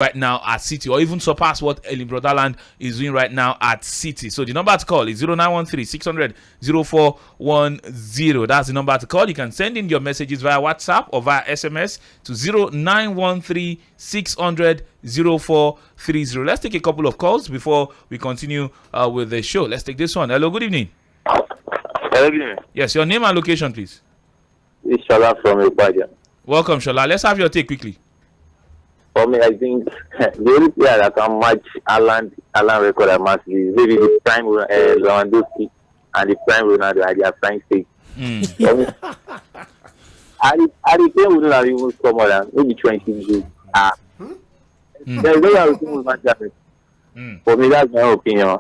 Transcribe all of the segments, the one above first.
right now at City, or even surpass what Erling Brotherland is doing right now at City. So the number to call is 0913 600 0410. That's the number to call. You can send in your messages via WhatsApp or via SMS to 0913 600 0430. Let's take a couple of calls before we continue with the show. Let's take this one. Hello, good evening. Hello, good evening. Yes, your name and location, please. It's Shola from Ibadan. Welcome, Shola. Let's have your take quickly. For me, I think the only player that can match Alan record at Man City is maybe the prime Lewandowski and the prime Ronaldo at their prime stage. I think we don't have even score more than maybe 20 goals. There is no way we can match that. For me, that's my opinion.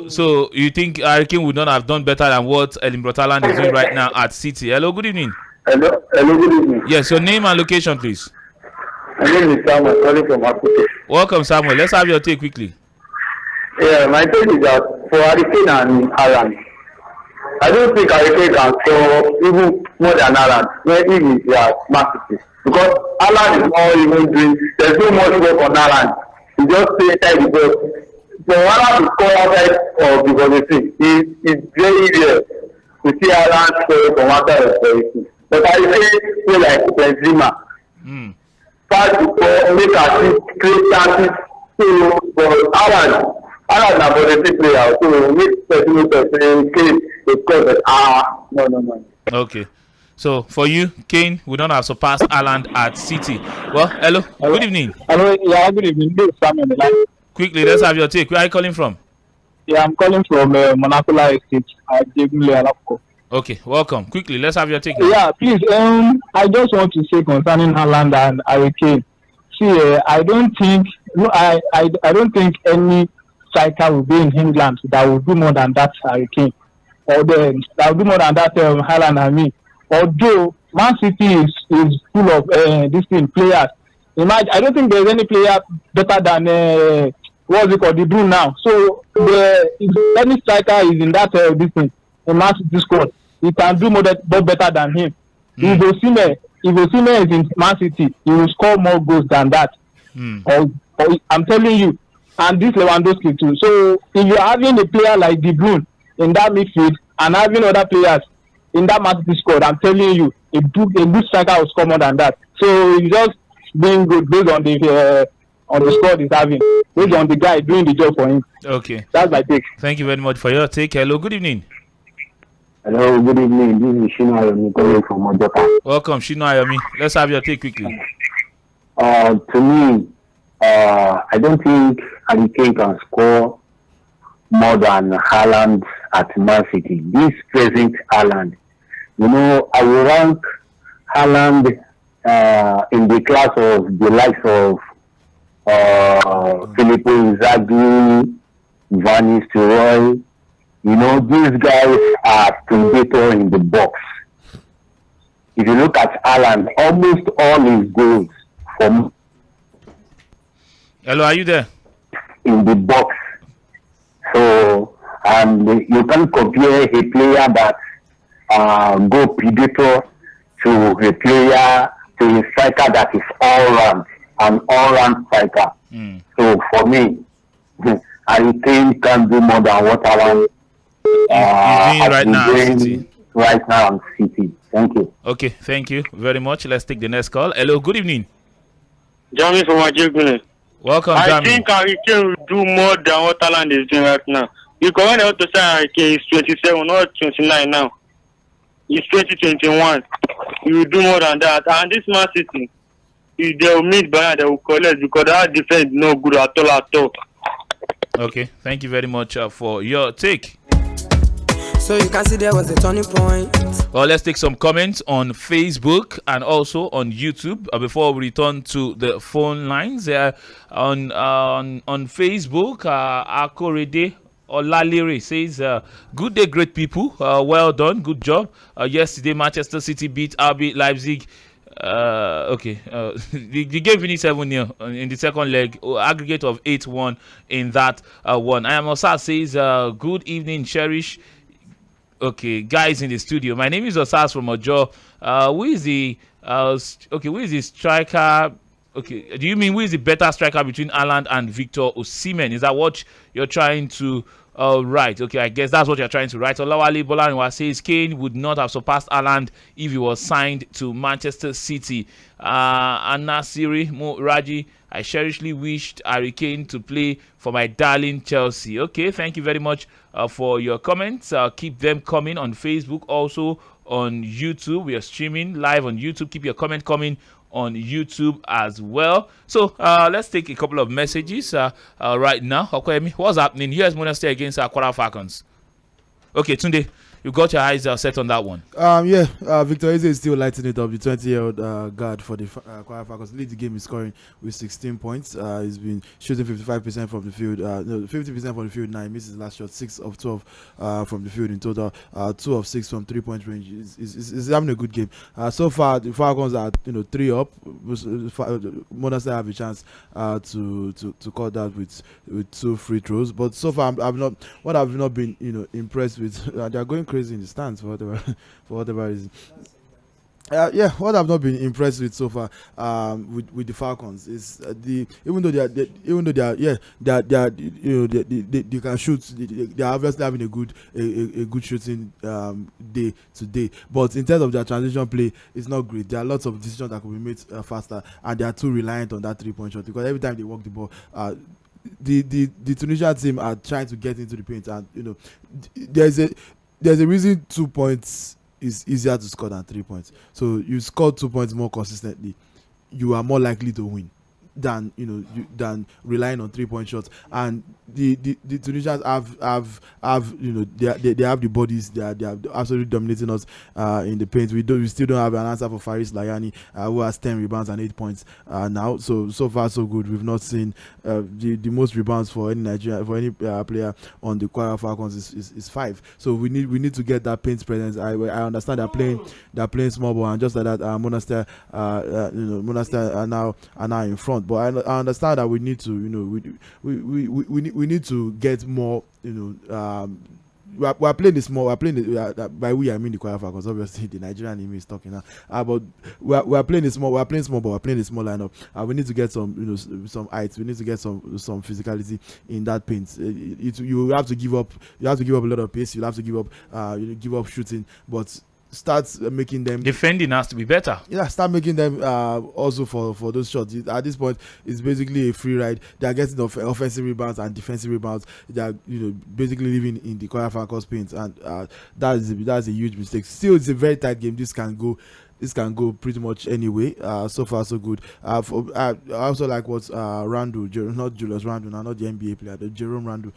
So you think Harry Kane would not have done better than what Erling Brotherland is doing right now at City? Hello, good evening. Hello, good evening. Yes, your name and location, please. My name is Samuel, calling from Akute. Welcome, Samuel. Let's have your take quickly. Yeah, my take is that for Harry Kane and Haaland, I don't think Harry Kane can score even more than Haaland when he is at Man City. Because Haaland is not even doing, there's no much work on Haaland. He just stay inside the box. For Haaland to score outside of the position, it's very rare to see Haaland score from outside of the position. But Harry Kane play like Benzema. Pass the ball, make assist, create chances. So, but Haaland na positive player. So, make person Kane to score, but no. Okay. So, for you, Kane would not have surpassed Haaland at City. Well, hello. Good evening. Hello. Yeah, good evening. This is Sam on the line. Quickly, let's have your take. Where are you calling from? Yeah, I'm calling from Monacola Estate at Jegunle Alapko. Okay, welcome. Quickly, let's have your take. Yeah, please. I just want to say concerning Haaland and Harry Kane. See, I don't think any striker will be in England that will do more than that Harry Kane, or that will do more than that Haaland and me. Although Man City is full of players. Imagine, I don't think there's any player better than what's it called, De Bruyne now. So if any striker is in that in Man City squad, he can do better than him. If Osimhen is in Man City, he will score more goals than that. Or I'm telling you, and this Lewandowski too. So if you're having a player like De Bruyne in that midfield and having other players in that Man City squad, I'm telling you, a good striker will score more than that. So it's just being good based on the squad he's having, based on the guy doing the job for him. Okay, that's my take. Thank you very much for your take. Hello, good evening. Hello, good evening. This is Shino Ayomi calling from Ojoka. Welcome, Shino Ayomi. Let's have your take quickly. To me, I don't think Harry Kane can score more than Haaland at Man City. This present Haaland, I will rank Haaland in the class of the likes of Filippo Inzaghi, Van Nistelrooy. These guys are predator in the box. If you look at Haaland, almost all his goals from. Hello, are you there? In the box. So, and you can compare a player that go predator to a player, to a striker that is an all-round striker. So, for me, I think can do more than what Haaland right now at City. Thank you. Okay, thank you very much. Let's take the next call. Hello, good evening. Jamie from Ajigune. Welcome, I Jamie. think Harry Kane will do more than what Haaland is doing right now. Because when I want to say Harry Kane is 27, not 29 now. He's 2021. He will do more than that. And this Man City, if they will meet Bayern, they will collect because that defense is no good at all. Okay, thank you very much for your take. So you can see there was a turning point. Well, let's take some comments on Facebook and also on YouTube before we return to the phone lines. On Facebook, Akorede Olalere says, good day, great people. Well done, good job. Yesterday, Manchester City beat RB Leipzig. The game finished 7-0 in the second leg, aggregate of 8-1 in that one. I am Osas says, good evening, Cherish. Okay, guys in the studio. My name is Osas from Ojo. Who is the striker Okay, do you mean who is the better striker between Haaland and Victor Osimhen? Is that what you're trying to write? Okay, I guess that's what you're trying to write. Olawale Bolarinwa says Kane would not have surpassed Haaland if he was signed to Manchester City. Anasiri Raji, I cherishly wished Harry Kane to play for my darling Chelsea. Okay, thank you very much for your comments. Keep them coming on Facebook, also on YouTube. We are streaming live on YouTube. Keep your comment coming on YouTube as well. So let's take a couple of messages right now. Opeyemi, what's happening? US Monastir against Aquara Falcons. Okay, Tunde, you got your eyes set on that one. Victor Eze is still lighting it up. The 20-year-old guard for the Aquara Falcons lead the game is scoring with 16 points. He's been shooting 55% from the field, 50% from the field. Now he misses last shot, 6 of 12 from the field in total, 2 of 6 from 3-point range. He's having a good game. So far, the Falcons are 3 up. Monastir have a chance to cut that with 2 free throws. But so far, I've not been impressed with. They're going crazy in the stands for whatever reason. What I've not been impressed with so far with the Falcons is even though they can shoot, they are obviously having a good shooting day to day, but in terms of their transition play, it's not great. There are lots of decisions that could be made faster, and they are too reliant on that 3-point shot, because every time they walk the ball, the Tunisia team are trying to get into the paint, and there's a reason 2 points is easier to score than 3 points. So you score 2 points more consistently, you are more likely to win than relying on 3-point shots. And the Tunisians have they have the bodies. They are absolutely dominating us in the paint. We still don't have an answer for Faris Layani, who has 10 rebounds and 8 points now. So far so good. We've not seen the most rebounds for any player on the Aquara Falcons is 5. So we need to get that paint presence. I understand they're playing small ball, and just like that, Monastir are now in front. But I understand that we need to we need to get more. We're playing the small. By we I mean the Aquara Falcons. Obviously, the Nigerian team is talking now. But we're playing the small. We're playing small, but we're playing the small lineup. We need to get some height. We need to get some physicality in that paint. You have to give up. You have to give up a lot of pace. You have to give up shooting, but start making them. Defending has to be better. Yeah, start making them also for those shots. At this point, it's basically a free ride. They are getting offensive rebounds and defensive rebounds. They are basically living in the Aquara Falcons paint, and that's a huge mistake. Still, it's a very tight game. This can go pretty much anyway. So far so good. I also like what Randall, not Julius Randle, not the NBA player, the Jerome Randall,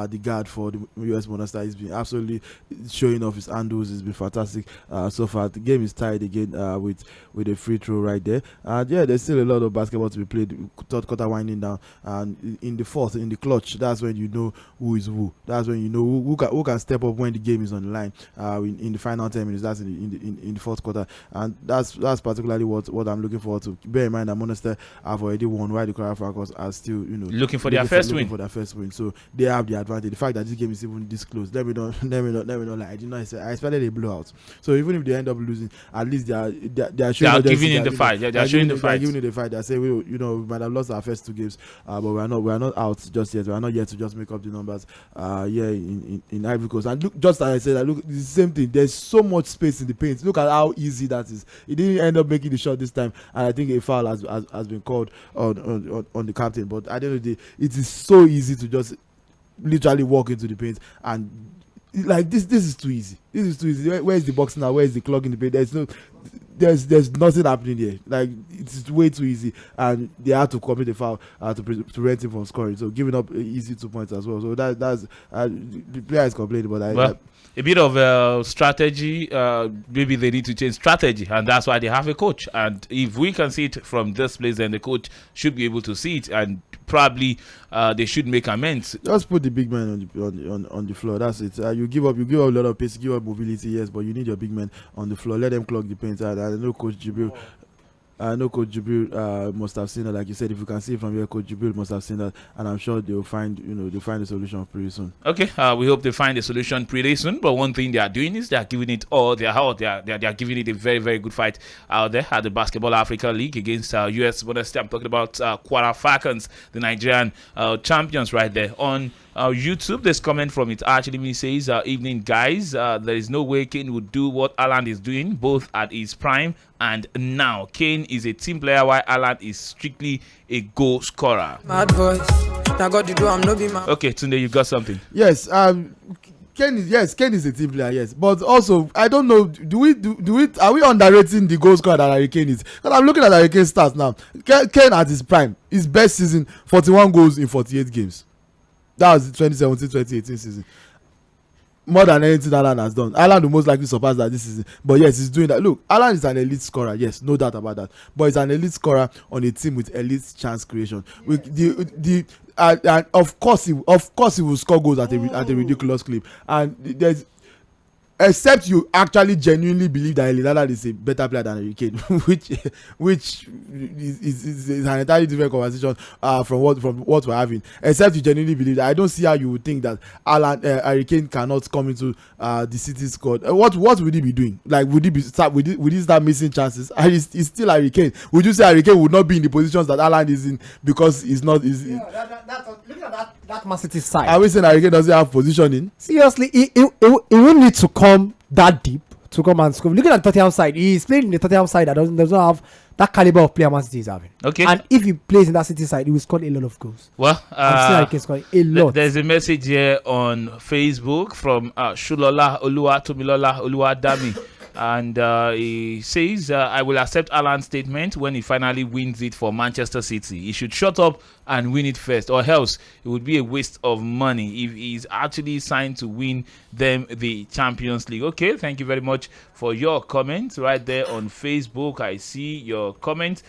the guard for the US Monastir, he's been absolutely showing off his handles. It's been fantastic so far. The game is tied again with a free throw right there. And there's still a lot of basketball to be played. Third quarter winding down, and in the fourth, in the clutch, that's when you know who is who. That's when you know who can step up when the game is on the line. In the final 10 minutes, that's in the fourth quarter. And that's particularly what I'm looking forward to. Bear in mind that Monastir have already won, while the Aquara Falcons are still looking for their first win. So they have the advantage. The fact that this game is even this close, let me not lie. I did not say I expected a blowout. So even if they end up losing, at least they are showing giving in the fight. They're showing the fight. They're giving it the fight. They say we might have lost our first 2 games, but we are not out just yet. We are not yet to just make up the numbers. In Ivory Coast, and look, just as I said, look, it's the same thing. There's so much space in the paint. Look at how easy that is. He didn't end up making the shot this time, and I think a foul has been called on the captain. But at the end of the day, it is so easy to just literally walk into the paint, and like this is too easy. This is too easy. Where is the box now? Where is the clock in the paint? There's nothing happening here. Like, it's way too easy, and they had to commit a foul to prevent him from scoring. So giving up easy 2 points as well. So that's the player is complaining, but a bit of strategy. Maybe they need to change strategy, and that's why they have a coach. And if we can see it from this place, then the coach should be able to see it, and probably they should make amends. Just put the big man on the floor. That's it. You give up a lot of pace, give up mobility, yes, but you need your big men on the floor. Let them clog the paint. I know Coach Jibril. I know Coach Jubil must have seen that. Like you said, if you can see it from here, Coach Jubil must have seen that, and I'm sure they'll find a solution pretty soon. Okay, we hope they find a solution pretty soon. But one thing they are doing is they are giving it all their heart. They are giving it a very, very good fight out there at the Basketball Africa League against US Monastir. I'm talking about Kwara Falcons, the Nigerian champions, right there on YouTube. This comment from it actually says, evening guys, there is no way Kane would do what Haaland is doing, both at his prime and now. Kane is a team player while Haaland is strictly a goal scorer. Mad voice. Now God you do, I'm no be mad. Okay, Tunde, you got something? Yes, Kane is a team player, yes, but also I don't know, are we underrating the goal scorer that Harry Kane is? Because I'm looking at Harry Kane's stats now. Kane at his prime, his best season, 41 goals in 48 games. That was the 2017-2018 season. More than anything Haaland has done. Haaland will most likely surpass that this season. But yes, he's doing that. Look, Haaland is an elite scorer. Yes, no doubt about that. But he's an elite scorer on a team with elite chance creation. With and of course he will score goals at a ridiculous clip. And there's, except you actually genuinely believe that Haaland is a better player than Harry Kane, which is an entirely different conversation from what we're having. Except you genuinely believe that, I don't see how you would think that Harry Kane cannot come into the City squad. What would he be doing? Like, would he start missing chances? And he's still Harry Kane. Would you say Harry Kane would not be in the positions that Haaland is in because he's not? Look at that Man City side. Are we saying Harry Kane doesn't have positioning? Seriously, he won't need to come that deep to come and score. Looking at the Tottenham side, he's playing in the Tottenham side that doesn't have that caliber of player Man City is having. Okay. And if he plays in that City side, he will score a lot of goals. Well, I'm still scoring a lot. There's a message here on Facebook from Shulola Olua Tomilola Olua Dami. And he says, I will accept Alan's statement when he finally wins it for Manchester City. He should shut up and win it first, or else it would be a waste of money if he's actually signed to win them the Champions League. Okay, thank you very much for your comment right there on Facebook. I see your comment.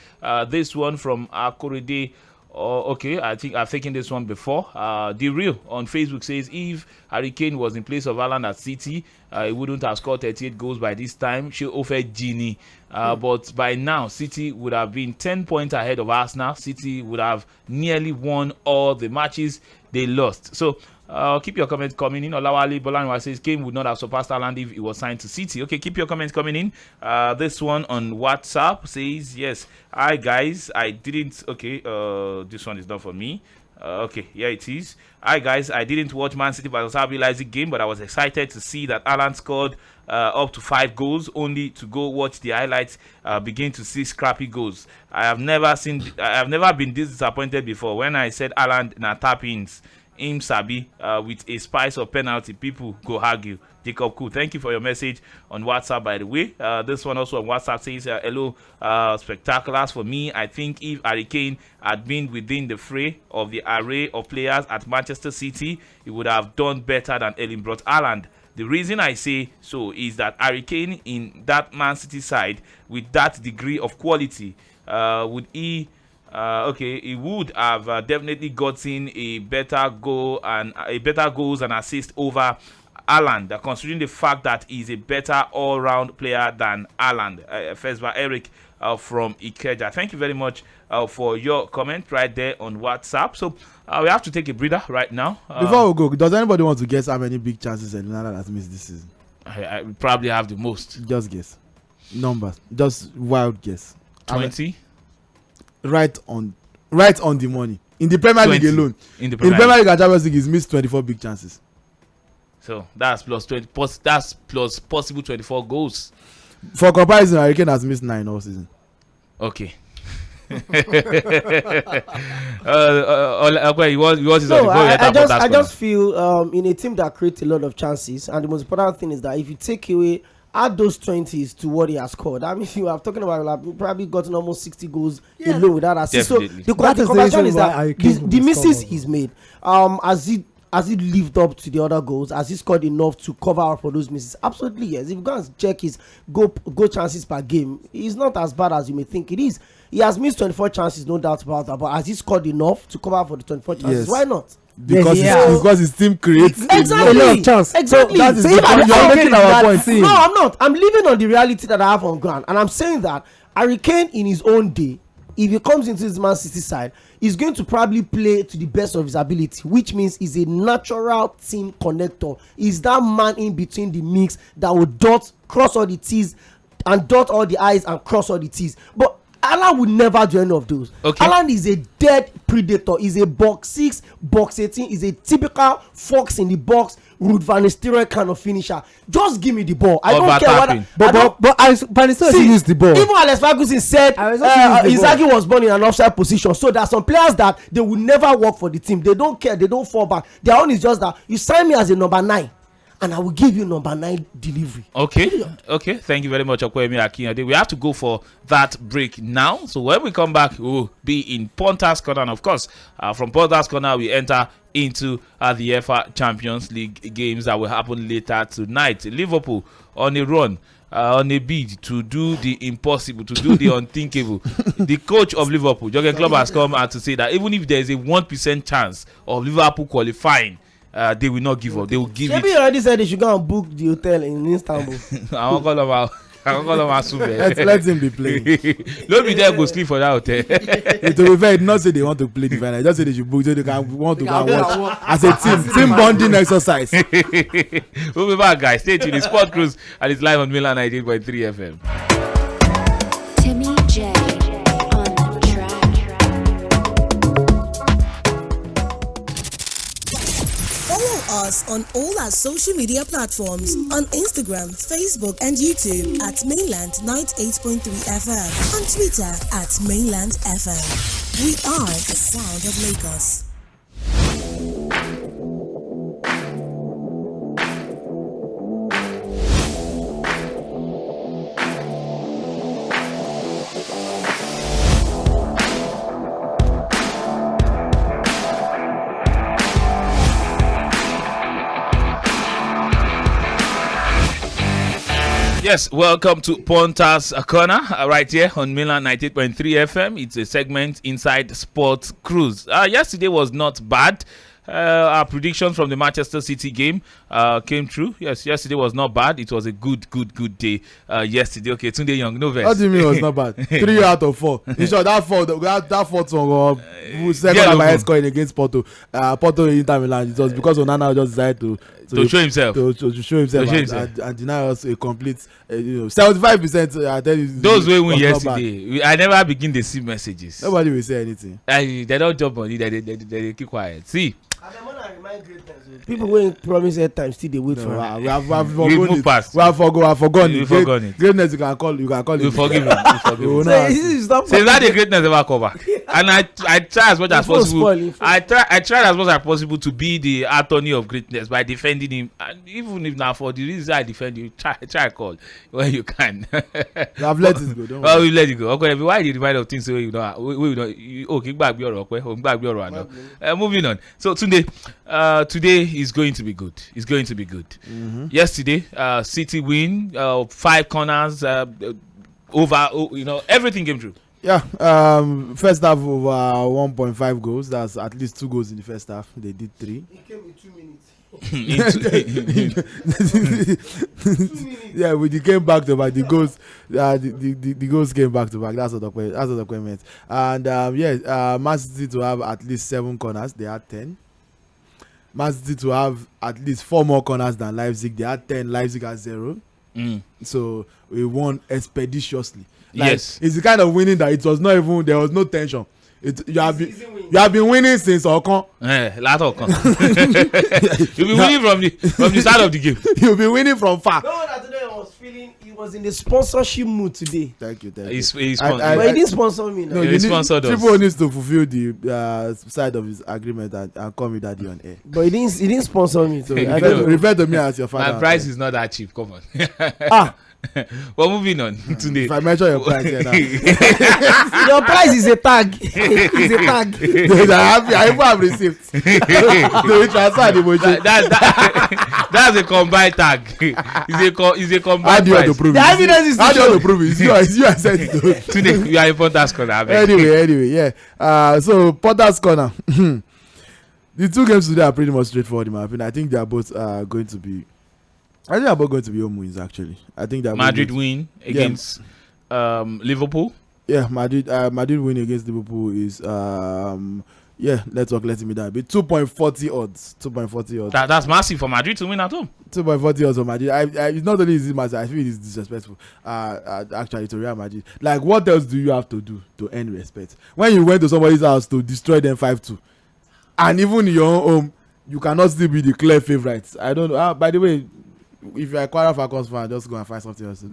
This one from Akorede. Okay, I think I've taken this one before. The Real on Facebook says, if Harry Kane was in place of Haaland at City, he wouldn't have scored 38 goals by this time. She offered Genie. But by now, City would have been 10 points ahead of Arsenal. City would have nearly won all the matches they lost. So, keep your comments coming in. Olawale Bolanwa says Kane would not have surpassed Haaland if he was signed to City. Okay, keep your comments coming in. This one on WhatsApp says, yes, hi guys, I didn't. Okay, this one is not for me. Okay, yeah, it is. Hi guys, I didn't watch Man City versus RB Leipzig game, but I was excited to see that Haaland scored up to 5 goals, only to go watch the highlights begin to see scrappy goals. I have never been this disappointed before. When I said Haaland na tap-ins, Sabi with a spice of penalty, people go argue. Jacob Cool, thank you for your message on WhatsApp, by the way. This one also on WhatsApp says, hello, spectaculars. For me, I think if Harry Kane had been within the fray of the array of players at Manchester City, he would have done better than Erling Braut Haaland. The reason I say so is that Harry Kane in that Man City side with that degree of quality, he would have definitely gotten a better goals and assist over Haaland, considering the fact that he's a better all-round player than Haaland. First by Eric from Ikeja. Thank you very much for your comment right there on WhatsApp. So we have to take a breather right now. Before we go, does anybody want to guess how many big chances Haaland has missed this season? I probably have the most. Just guess. Numbers. Just wild guess. 20? Right on the money. In the Premier League alone. In the Premier League and Champions League, he's missed 24 big chances. So that's plus 20. That's plus possible 24 goals. For comparison, Harry Kane has missed 9 all season. Okay. I just feel in a team that creates a lot of chances, and the most important thing is that if you take away add those 20s to what he has scored, I mean, you are talking about like probably gotten almost 60 goals alone without assist. So the question is that the misses he's made, has he lived up to the other goals? Has he scored enough to cover up for those misses? Absolutely yes. If you go and check his goal chances per game, he's not as bad as you may think it is. He has missed 24 chances, no doubt about that. But has he scored enough to cover up for the 24 chances? Yes. Why not? Because his team creates exactly. a lot of chance. Exactly. So that is you're making our point. No, I'm not. I'm living on the reality that I have on ground, and I'm saying that Harry Kane in his own day, if he comes into his Man City side, he's going to probably play to the best of his ability, which means he's a natural team connector. He's that man in between the mix that will cross all the T's and dot all the I's and cross all the T's. But Alan would never do any of those. Okay. Alan is a dead predator. He's a box 6, box 18. He's a typical fox in the box, Ruud van Nistelrooy kind of finisher. Just give me the ball. I don't care what. But Van Nistelrooy use the ball. Even Alex Ferguson said Inzaghi was born in an offside position. So there are some players that they will never work for the team. They don't care. They don't fall back. Their own is just that you sign me as a number 9. And I will give you number 9 delivery. Okay. Thank you very much, Opeyemi Akinyode. We have to go for that break now. So when we come back, we'll be in Ponta's Corner. And of course, from Ponta's Corner, we enter into the UEFA Champions League games that will happen later tonight. Liverpool on a run. On a bid to do the impossible, to do the unthinkable. The coach of Liverpool, Jurgen Klopp, has come out to say that even if there is a 1% chance of Liverpool qualifying, they will not give up. They will give Maybe it. you already said they should go and book the hotel in Istanbul. I won't call them out. Let him be playing. Don't be there go sleep for that hotel. To be fair, not say they want to play the final. Just say they should book so they can want to go and watch as a team bonding exercise. We'll be back, guys. Stay tuned. It's Sport Cruise and it's live on Milan 98.3 FM. Timmy J on the track. Follow us on all our social media platforms on Instagram, Facebook, and YouTube at Mainland 98.3 FM, on Twitter at Mainland FM. We are the sound of Lagos. Yes, welcome to Ponta's Corner right here on Milan 98.3 FM. It's a segment inside Sports Cruise. Yesterday was not bad. Our predictions from the Manchester City game came true. Yes, yesterday was not bad. It was a good day yesterday. Okay, Tunde Young, no verse. What do you mean it was not bad? 3 out of 4. In short, that fourth one, second by scoring against Porto. Porto Inter Milan. It was because Onana just decided to show himself. To show himself and deny us a complete 75%. I tell you, those way win yesterday. I never begin to see messages. Nobody will say anything. They don't jump on it. They keep quiet. See. People will promise at times still they wait for we have forgotten it. Greatness you can call it. You forgive him. Since that the greatness ever cover. And I try as much as possible. I tried as much as possible to be the attorney of greatness by defending him. And even if not for the reasons I defend you, try call when you can. You have let it go. Don't worry. We let it go. Okay, why you remind of things so you don't? Okay, back your rock. Moving on. So today is going to be good. It's going to be good. Mm-hmm. Yesterday, City win, 5 corners, over. Everything came through. Yeah. First half over 1.5 goals. That's at least 2 goals in the first half. They did 3. It came in 2 minutes. Yeah, when you came back to back, the goals, the goals came back to back. That's what the point meant. And Man City to have at least 7 corners. They had 10. Man City to have at least 4 more corners than Leipzig. They had 10. Leipzig had 0. So we won expeditiously. Yes, it's the kind of winning that it was not even, there was no tension. You have been winning since Ocon. Last Ocon. You've been winning from the start of the game. You've been winning from far. No, that today I was feeling he was in the sponsorship mood today. Thank you. But he didn't sponsor me. No, Triple needs to fulfill the side of his agreement and call me daddy on air. But he didn't sponsor me. So refer to me as your father. My price is not that cheap. Come on. Well, moving on today. If I mention your price here now. Your price is a tag. It's a tag. I even have received. No, transfer the motion. That's a combined tag. It's a combined How do you want to prove it? The evidence is How do you want to prove it? It's you I said it. Today, we are in Ponta's Corner. Anyway, yeah. So, Ponta's Corner. The 2 games today are pretty much straightforward in my opinion. I think they are both going to be... I think they're both going to be home wins, actually. I think that Madrid win against Liverpool. Yeah, Madrid win against Liverpool is let's talk. Let me down. Be 2.40 odds. 2.40 odds. That's massive for Madrid to win at home. 2.40 odds for Madrid. It's not only is it massive. I feel it is disrespectful. Actually, to Real Madrid. Like, what else do you have to do to earn respect? When you went to somebody's house to destroy them 5-2, and even in your own home, you cannot still be the clear favourites. I don't know. By the way, if you're a Kwara Falcons fan, just go and find something else. This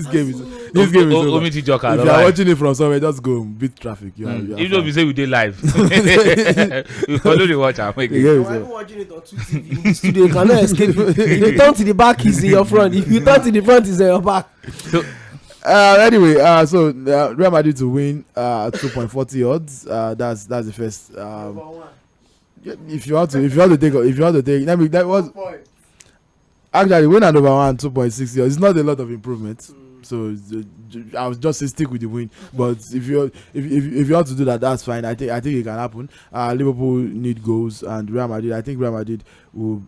game is over. If you are watching it from somewhere, just go beat traffic. Even though we say we did live, we follow the watch and make it. I'm watching it on 2TV in the studio. You cannot escape. If you turn to the back, is in your front. If you turn to the front, is in your back. Anyway, so Real Madrid to win 2.40 odds. That's the first. If you want to take, that was actually win at number 1 2.60 odds. It's not a lot of improvement. So I was just say stick with the win. But if you want to do that, that's fine. I think it can happen. Liverpool need goals, and Real Madrid. I think Real Madrid will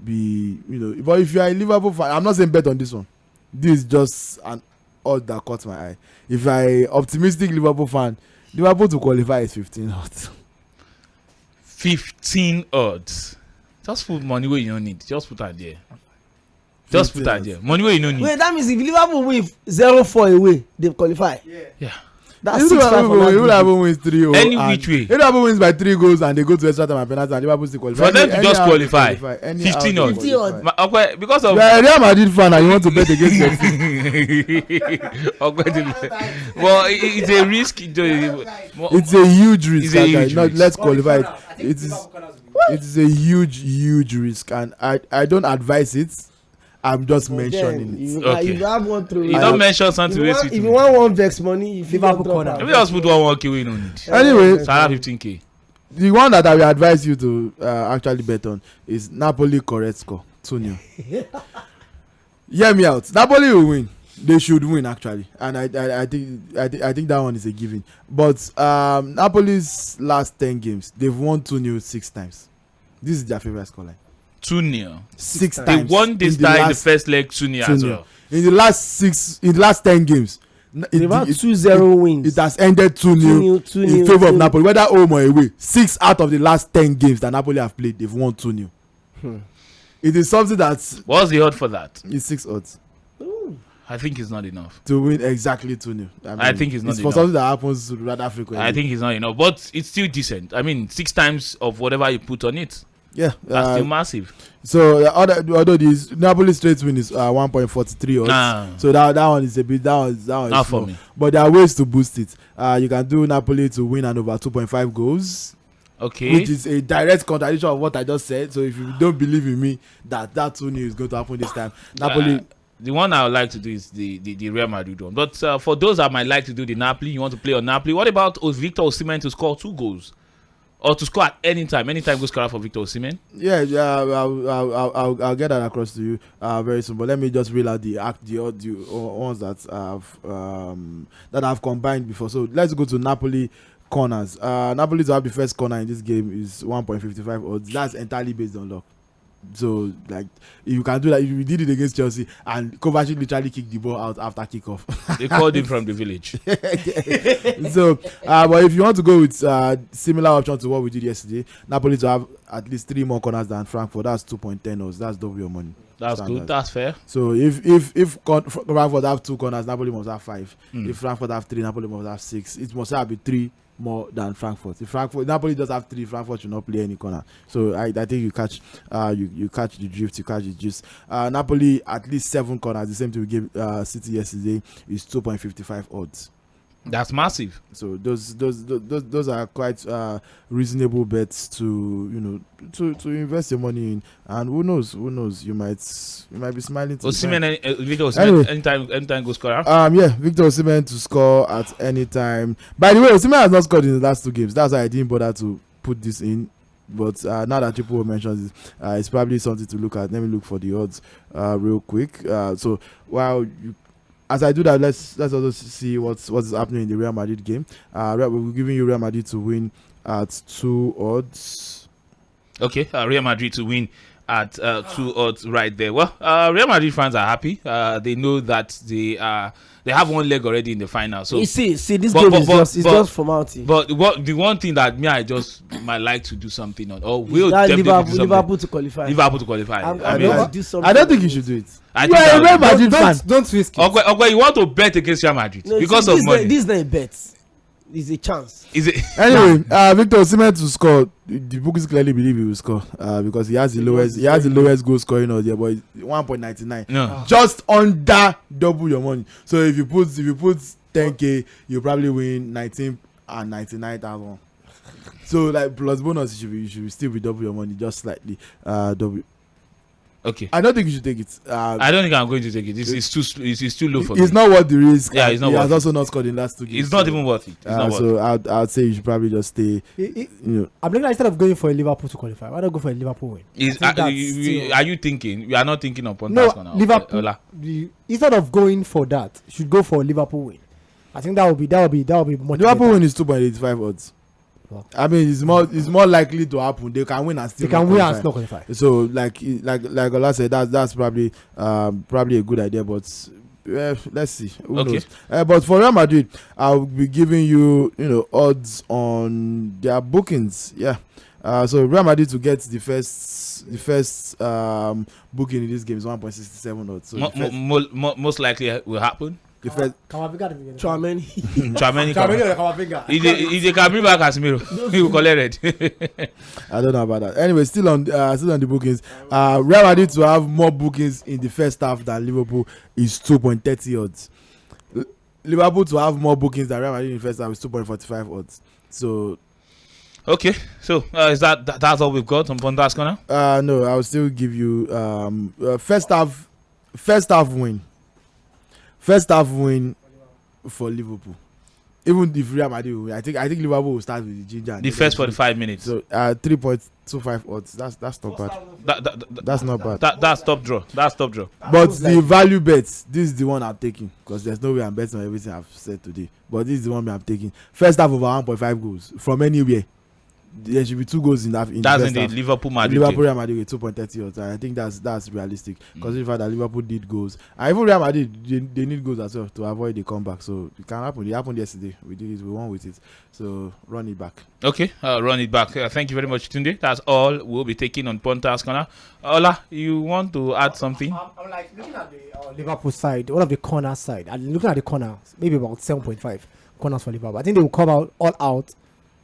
be, But if you are a Liverpool fan, I'm not saying bet on this one. This is just an odd that caught my eye. If I optimistic Liverpool fan, Liverpool to qualify is 15 odds. 15 odds. Just put money where you don't need. Just put that there. Just put that there. Money where you don't need. Wait, that means if Liverpool win 0-4 away, they qualify. Yeah. That's 6-5 for Liverpool wins 3-0. Any which way. If Liverpool wins by 3 goals and they go to extra time and penalty, and Liverpool still qualify. For them to just qualify. 15 odds. 50 odds. Because of you are a Real Madrid fan and you want to bet against your team. Well, it's a risk. It's a huge risk. Let's qualify it. It is a huge risk, and I don't advise it. I'm just mentioning it. Okay. You have one through. You don't mention something. If you want one vex money, if you Liverpool corner. Let me just put 1K we don't need. Anyway, Sarah 15K. The one that I will advise you to actually bet on is Napoli correct score 2-0. Hear me out. Napoli will win. They should win actually, and I think that one is a given. But Napoli's last 10 games, they've won 2-0 6 times. This is their favorite scoreline. 2-0. 6 times. They won this time in the first leg 2-0 as well. In the last 10 games, they've had 2-0 wins. It has ended 2-0 in favor of Napoli, whether home or away. 6 out of the last 10 games that Napoli have played, they've won 2-0. It is something that's. What's the odds for that? It's 6 odds. I think it's not enough to win exactly 2-0. I think it's not enough. For something that happens rather frequently. I think it's not enough, but it's still decent. I mean, 6 times of whatever you put on it. Yeah, that's still massive. So although this Napoli straight win is 1.43 odds, so that one is a bit that one not is for small. me. But there are ways to boost it. You can do Napoli to win and over 2.5 goals. Okay, which is a direct contradiction of what I just said. So if you don't believe in me that 2-0 is going to happen this time, Napoli. The one I would like to do is the Real Madrid one. But for those that might like to do the Napoli, you want to play on Napoli. What about Victor Osimhen to score 2 goals? Or to score at any time goes scorer for Victor Osimhen? Yeah, I'll get that across to you very soon. But let me just reel out the ones that have combined before. So let's go to Napoli corners. Napoli to have the first corner in this game is 1.55 odds. That's entirely based on luck. So like if you can do that, if you did it against Chelsea and Kovacic literally kicked the ball out after kickoff. They called him from the village. So but if you want to go with similar option to what we did yesterday, Napoli to have at least 3 more corners than Frankfurt, that's 2.10 odds. That's double your money. That's standard. Good. That's fair. So if Frankfurt have 2 corners, Napoli must have 5. If Frankfurt have 3, Napoli must have 6. It must have be 3 more than Frankfurt. If Napoli does have 3, Frankfurt should not play any corner. So I think you catch you catch the drift, you catch the gist. Napoli at least 7 corners. The same thing we gave City yesterday is 2.55 odds. That's massive. So those are quite reasonable bets to to invest your money in, and who knows you might be smiling. Victor Osimhen anytime goal scorer. Victor Osimhen to score at any time. By the way, Osimhen has not scored in the last 2 games. That's why I didn't bother to put this in. But now that Triple mentions it, it's probably something to look at. Let me look for the odds real quick. So while as I do that, let's also see what's happening in the Real Madrid game. We're giving you Real Madrid to win at 2 odds. Okay, Real Madrid to win at 2 odds right there. Well, Real Madrid fans are happy. They know that they have one leg already in the final. So you see this game is just formality. But the one thing that I just might like to do something on, or will Liverpool to qualify. Liverpool to qualify. I don't think you should do it. I You are a Real Madrid fan. Don't risk it. Okay, you want to bet against Real Madrid because of money. This is not a bet. It's a chance. Is it? Anyway, Victor Osimhen to score. The bookies clearly believe he will score because he has the lowest goal scoring out there, but 1.99. No. Just under double your money. So if you put 10k, you probably win 19 and 99,000. So like plus bonus, you should still be double your money, just slightly double. Okay. I don't think you should take it. I don't think I'm going to take it. This is too low for me. It's not worth the risk. Yeah, it's not he worth has also not scored in the last 2 games. It's not even worth it. So I'd say you should probably just stay. I'm looking at, instead of going for a Liverpool to qualify, why not go for a Liverpool win? Are you thinking? We are not thinking of No, Liverpool. Instead of going for that, you should go for a Liverpool win. I think that would be much. Liverpool win is 2.85 odds. I mean, it's more likely to happen. They can win and still. They can win and still qualify. So, like Ola said, that's probably a good idea. But let's see. Who knows? But for Real Madrid, I'll be giving you odds on their bookings. Yeah. So Real Madrid to get the first booking in this game is 1.67 odds. So most likely will happen. Chouameni. If they can bring back Casemiro, he will collect it. I don't know about that. Anyway, still on the bookings. Real Madrid to have more bookings in the first half than Liverpool is 2.30 odds. Liverpool to have more bookings than Real Madrid in the first half is 2.45 odds. So. Okay, so is that's all we've got on Pontas Corner? No, I'll still give you first half win. First half win for Liverpool. Even if Real Madrid win, I think Liverpool will start with the ginger. The first 45 minutes. So 3.25 odds. That's not bad. That's not bad. That's top draw. But the value bets, this is the one I'm taking because there's no way I'm betting on everything I've said today. But this is the one I'm taking. First half over 1.5 goals from anywhere. There should be 2 goals in that. That's in the Liverpool Madrid. Real Madrid with 2.30 odds. I think that's realistic. Considering the fact that Liverpool did goals, and even Real Madrid they need goals as well to avoid the comeback. So it can happen. It happened yesterday. We did it. We won with it. So run it back. Okay, run it back. Thank you very much, Tunde. That's all we'll be taking on Pontas Corner. Ola, you want to add something? I'm like looking at the Liverpool side, one of the corner side. I'm looking at the corner, maybe about 7.5 corners for Liverpool. I think they will come out all out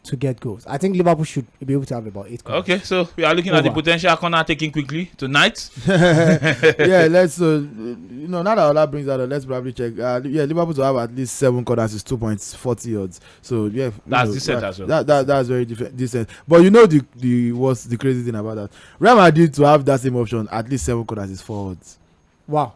to get goals. I think Liverpool should be able to have about 8 corners. Okay, so we are looking at the potential corner taking quickly tonight. Yeah, let's now that Ola brings that up, let's probably check. Liverpool to have at least 7 corners is 2.40 odds. So yeah, that's decent as well. That's very decent. But what's the crazy thing about that? Real Madrid to have that same option at least 7 corners is 4 odds. Wow.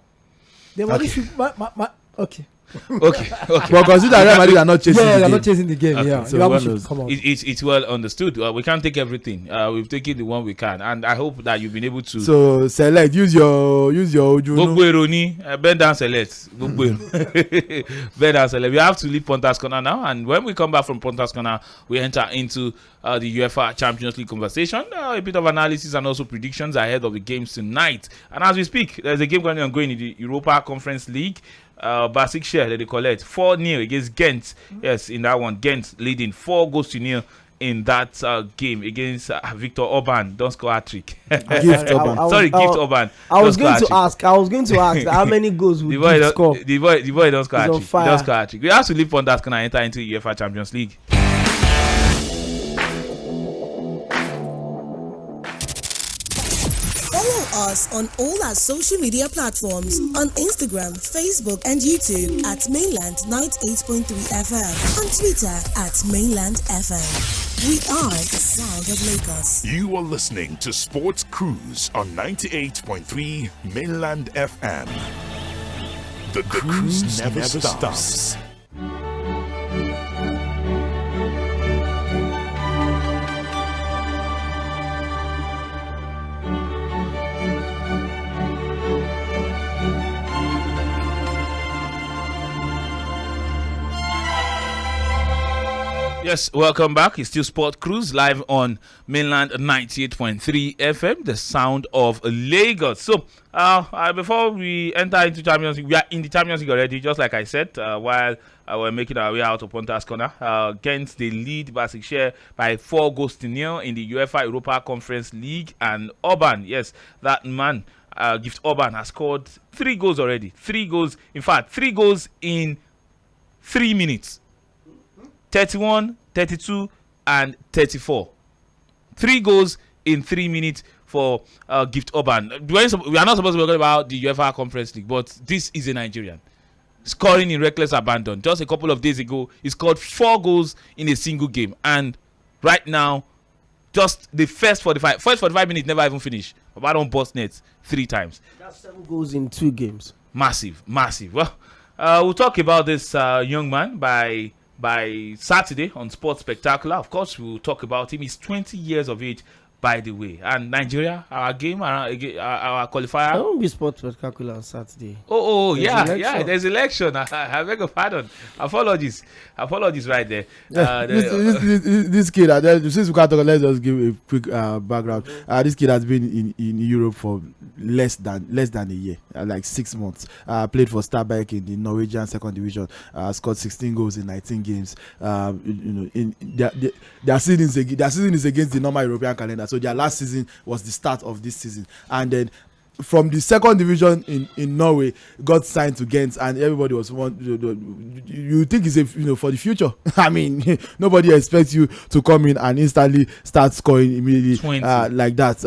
Okay. Okay. But consider Real Madrid are not chasing the game. They're not chasing the game. Okay. Yeah. So it's well understood. We can't take everything. We've taken the one we can, and I hope that you've been able to. So select. Use your. Bend down, select. Bend down, select. We have to leave Pontas Corner now, and when we come back from Pontas Corner, we enter into the UEFA Champions League conversation, a bit of analysis and also predictions ahead of the games tonight. And as we speak, there's a game going on in the Europa Conference League. Basic share that they collect 4-0 against Ghent. Yes, in that one, Ghent leading 4-0 in that game against Victor Orban. Don't score hat-trick. Gift Orban. I was going to ask how many goals would he score? The boy don't score hat-trick. He don't score hat-trick. We have to leave on that can enter into UEFA Champions League. Follow us on all our social media platforms on Instagram, Facebook, and YouTube at Mainland 98.3 FM. On Twitter at Mainland FM. We are the sound of Lagos. You are listening to Sports Cruise on 98.3 Mainland FM. The cruise never stops. Yes, welcome back. It's still Sport Cruise live on mainland 98.3 FM, the sound of Lagos. So, before we enter into Champions League, we are in the Champions League already, just like I said, while we're making our way out of Pontas Corner. Against the lead Basikshare by 4-0 in the UEFA Europa Conference League. And Orban, yes, that man, Gift Orban, has scored 3 goals already. 3 goals, in fact, 3 goals in 3 minutes. 31, 32, and 34. 3 goals in 3 minutes for Gift Orban. We are not supposed to be talking about the UEFA Conference League, but this is a Nigerian scoring in reckless abandon. Just a couple of days ago, he scored 4 goals in a single game. And right now, just the first 45 minutes never even finished. But I don't bust nets 3 times. That's 7 goals in 2 games. Massive. Well, we'll talk about this young man by Saturday on Sports Spectacular. Of course, we'll talk about him. He's 20 years of age, by the way. And Nigeria, our game, our qualifier. I won't be Sports Spectacular on Saturday. Yeah. There's election. I beg your pardon. Apologies right there. This kid, since we can't talk, let's just give a quick background. This kid has been in Europe for less than a year, like 6 months. Played for Stabæk in the Norwegian second division. Scored 16 goals in 19 games. In their season is against the normal European calendar. So their last season was the start of this season, and then from the second division in Norway got signed to Ghent, and everybody was you think it's for the future. I mean, nobody expects you to come in and instantly start scoring immediately like that.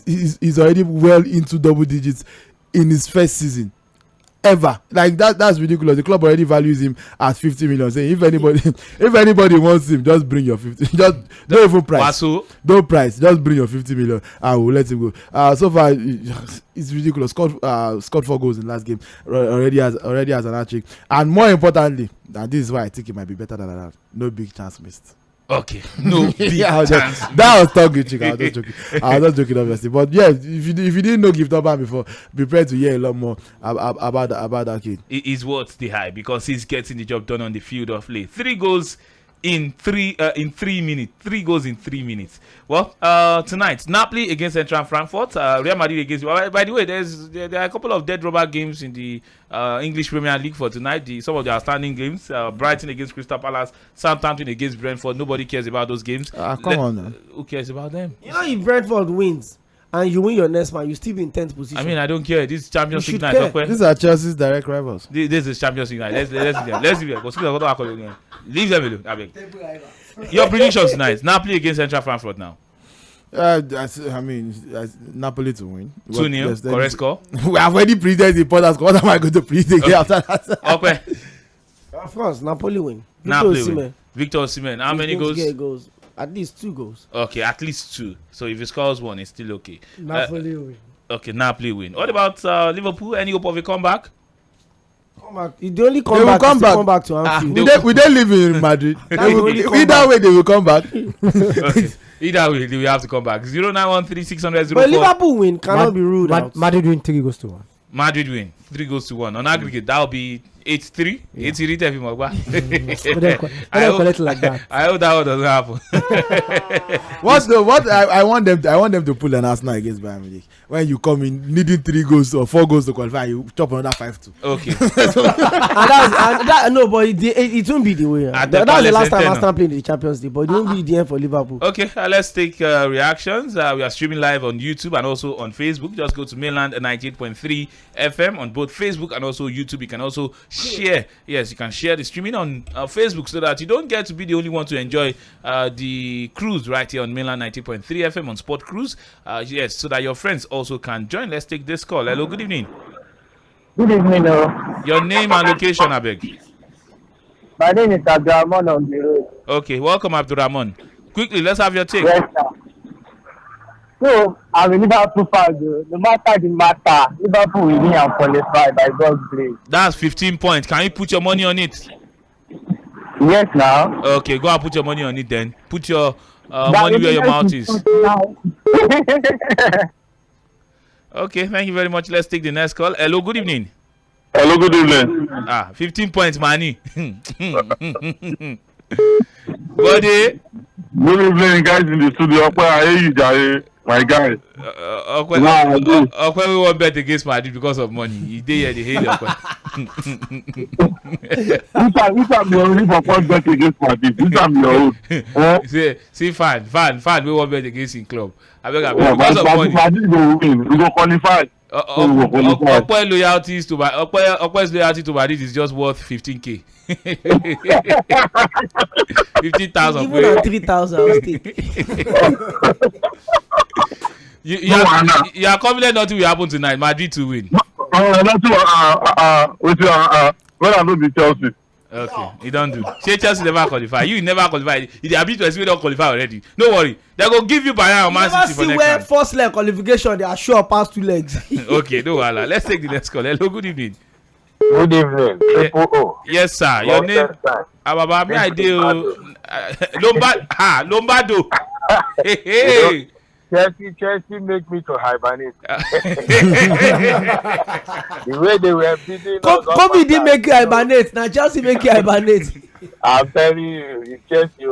He's already well into double digits in his first season ever. Like that's ridiculous. The club already values him at 50 million, saying if anybody wants him, just bring your 50. Just don't even price. Don't price. Just bring your 50 million and we'll let him go. So far it's ridiculous. Scored 4 goals in last game. Already has an hat-trick. And more importantly, and this is why I think it might be better than that. No big chance missed. Okay, no big chance. That was talking, chick. I was just joking, obviously. But yeah, if you didn't know Gift Orban before, be prepared to hear a lot more about that kid. It is worth the hype because he's getting the job done on the field of play. 3 goals in 3 minutes. 3 goals in 3 minutes. Well, tonight Napoli against Eintracht Frankfurt, Real Madrid against. By the way, there are a couple of dead rubber games in the English Premier League for tonight. Some of the outstanding games: Brighton against Crystal Palace, Southampton against Brentford. Nobody cares about those games. Come on, now. Who cares about them? If Brentford wins and you win your next match, you still be in 10th position. I mean, I don't care. This is Champions League night. These are Chelsea's direct rivals. This is Champions League night. Let's leave them. Leave them alone. I beg. Your predictions tonight: Napoli against Eintracht Frankfurt now. Napoli to win. 2-0. Correct score. We have already predicted the important score. What am I going to predict again after that? Okay. Of course, Napoli win. Victor Osimhen. How many goals? At least 2 goals. Okay, at least 2. So if he scores 1, it's still okay. Napoli win. Okay, Napoli win. What about Liverpool? Any hope of a comeback? The only comeback is to come back to Anfield. We don't live in Madrid. Either way, they will come back. Okay. Either way, they will have to come back. 0913-600-04. But Liverpool win cannot be ruled out. Madrid win 3-1. Madrid win 3-1 on aggregate. That will be 8-3. 8-3. I hope that one doesn't happen. I want them to pull an Arsenal against Bayern Munich. When you come in needing 3 goals or 4 goals to qualify, you chop another 5-2. Okay. It won't be the way. That was the last time Arsenal played in the Champions League, but it won't be the end for Liverpool. Okay, let's take reactions. We are streaming live on YouTube and also on Facebook. Just go to mainland 98.3 FM on both Facebook and also YouTube. You can also share. Yes, you can share the streaming on Facebook so that you don't get to be the only one to enjoy the cruise right here on mainland 90.3 FM on Sport Cruise. Yes, so that your friends also can join. Let's take this call. Hello, good evening. Good evening. Your name and location, I beg. My name is Abdurrahman on the road. Okay, welcome, Abdurrahman. Quickly, let's have your take. Yes, sir. So, I'm a Liverpool fan. No matter the matter, Liverpool will win and qualify by God's grace. That's 15 points. Can you put your money on it? Yes, now. Okay, go and put your money on it then. Put your money where your mouth is. Okay, thank you very much. Let's take the next call. Hello, good evening. Hello, good evening. 15 points, money. Body. Good evening, guys in the studio. I hear you, Jare, my guy. Okwe we won't bet against Madrid because of money. He did here, they hate Okwe. Which I'm your only for one bet against Madrid. Which I'm your own. See, fan. We won't bet against in club. I beg because of money. Madrid will win. We go qualify. Okwe's loyalty to Madrid is just worth 15k. 15,000. Even at 3,000, I'll stick. You are confident nothing will happen tonight. Madrid to win. Nothing. When I know the Chelsea. Okay, you don't do. Say Chelsea never qualify. You never qualify. If they are beat to we don't qualify already. No worry. They go give you Bayern or Man City for next where time. first leg qualification they are sure past 2 legs. Okay, no wala. Let's take the next call. Hello, good evening. Good evening. Triple O. Yes, sir. Your name? Ababa, me idea. Lombardo. Hey. Chelsea make me to hibernate. The way they were beating us. Kobe didn't make you hibernate. Now Chelsea make you hibernate. I'm telling you, it's Chelsea.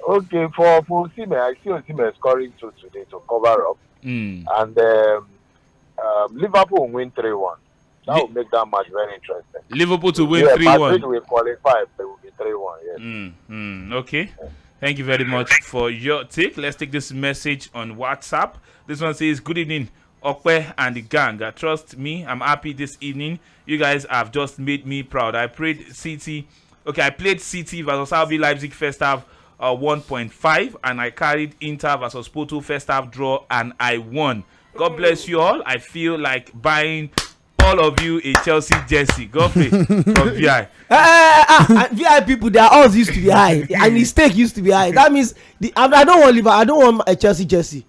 Okay, for Osimhen, I see Osimhen scoring 2 today to cover up. And Liverpool will win 3-1. That will make that match very interesting. Liverpool to win 3-1. Madrid will qualify. They will be 3-1. Yes. Okay. Thank you very much for your take. Let's take this message on WhatsApp. This one says, good evening, Okwe and the gang. Trust me, I'm happy this evening. You guys have just made me proud. I played City versus RB Leipzig first half 1.5, and I carried Inter versus Porto first half draw, and I won. God bless you all. I feel like buying all of you a Chelsea jersey. Go play from VI. VI people, their odds used to be high, and the stake used to be high. That means I don't want Liverpool. I don't want a Chelsea jersey.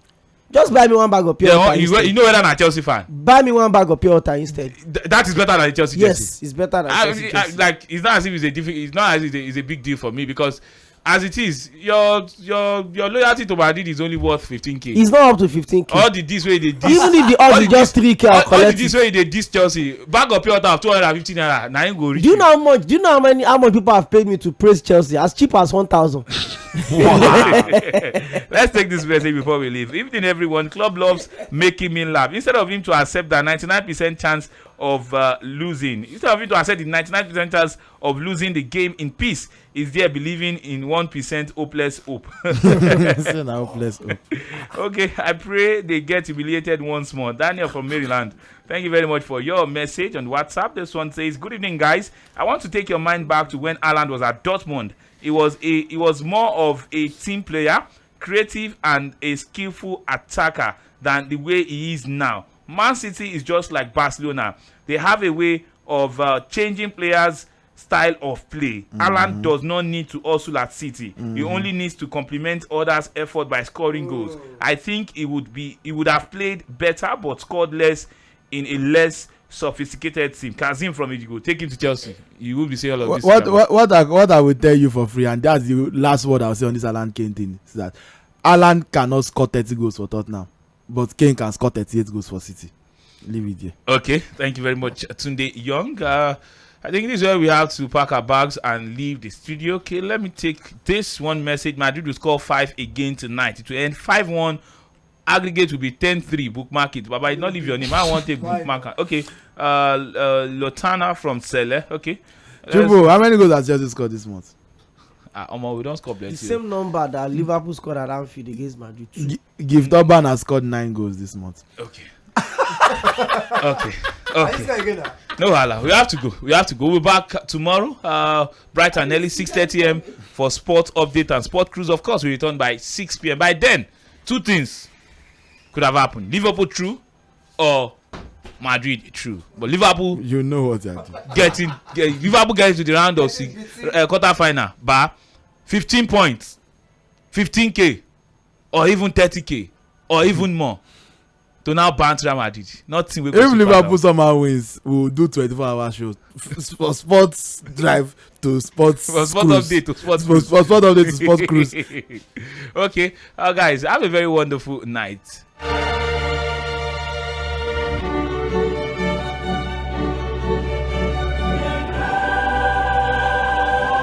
Just buy me one bag of pure water. You know whether I'm a Chelsea fan. Buy me one bag of pure water instead. That is better than a Chelsea jersey. Yes, it's better than Chelsea jersey. Like it's not as if it's not as if it's a big deal for me, because as it is, your loyalty to Madrid is only worth 15k. It's not up to 15k. All the this way they dis. Even if the odds is just 3k, I'll collect it. All the this way they dis Chelsea. Bag of pure water of 250 naira. Now you go reach. Do you know how much? Do you know how much people have paid me to praise Chelsea? As cheap as 1,000. Let's take this message before we leave. Evening, everyone. Club loves making me laugh. Instead of him to accept that 99% chance of losing, instead of him to accept the 99% chance of losing the game in peace, is there believing in 1% hopeless hope. Okay, I pray they get humiliated once more. Daniel from Maryland, thank you very much for your message on WhatsApp. This one says, good evening, guys. I want to take your mind back to when Haaland was at Dortmund. He was more of a team player, creative and a skillful attacker than the way he is now. Man City is just like Barcelona. They have a way of changing players' style of play. Haaland does not need to hustle at City. He only needs to complement others' effort by scoring goals. I think he would have played better but scored less in a less sophisticated team. Kazim from Idigo, take him to Chelsea. You will be saying all of this. What I will tell you for free, and that's the last word I'll say on this Haaland Kane thing, is that Haaland cannot score 30 goals for Tottenham, but Kane can score 38 goals for City. Leave it there. Okay, thank you very much, Tunde Young. I think this is where we have to pack our bags and leave the studio. Okay, let me take this one message. Madrid will score 5 again tonight. It will end 5-1. Aggregate will be 10-3. Bookmark it. Baba, not leave your name. I want to bookmark. Okay. Lotana from Sele. Okay. Triple, how many goals has Chelsea scored this month? We don't score plenty. The same number that Liverpool scored at Anfield against Madrid. Gift Urban has scored 9 goals this month. Okay. Okay. No, hala. We have to go. We'll be back tomorrow, bright and early, 6:30 a.m. for sport update and sport cruise. Of course, we return by 6 p.m. By then, 2 things could have happened: Liverpool true or Madrid true. But Liverpool, you know what I do. Liverpool getting to the round of quarter final, bar 15 points, 15k, or even 30k, or even more. To now ban Real Madrid. Nothing. If Liverpool somehow wins, we'll do 24-hour shows for sports drive to sports. For sports update to sports cruise. For sports update to sports cruise. Okay, guys, have a very wonderful night.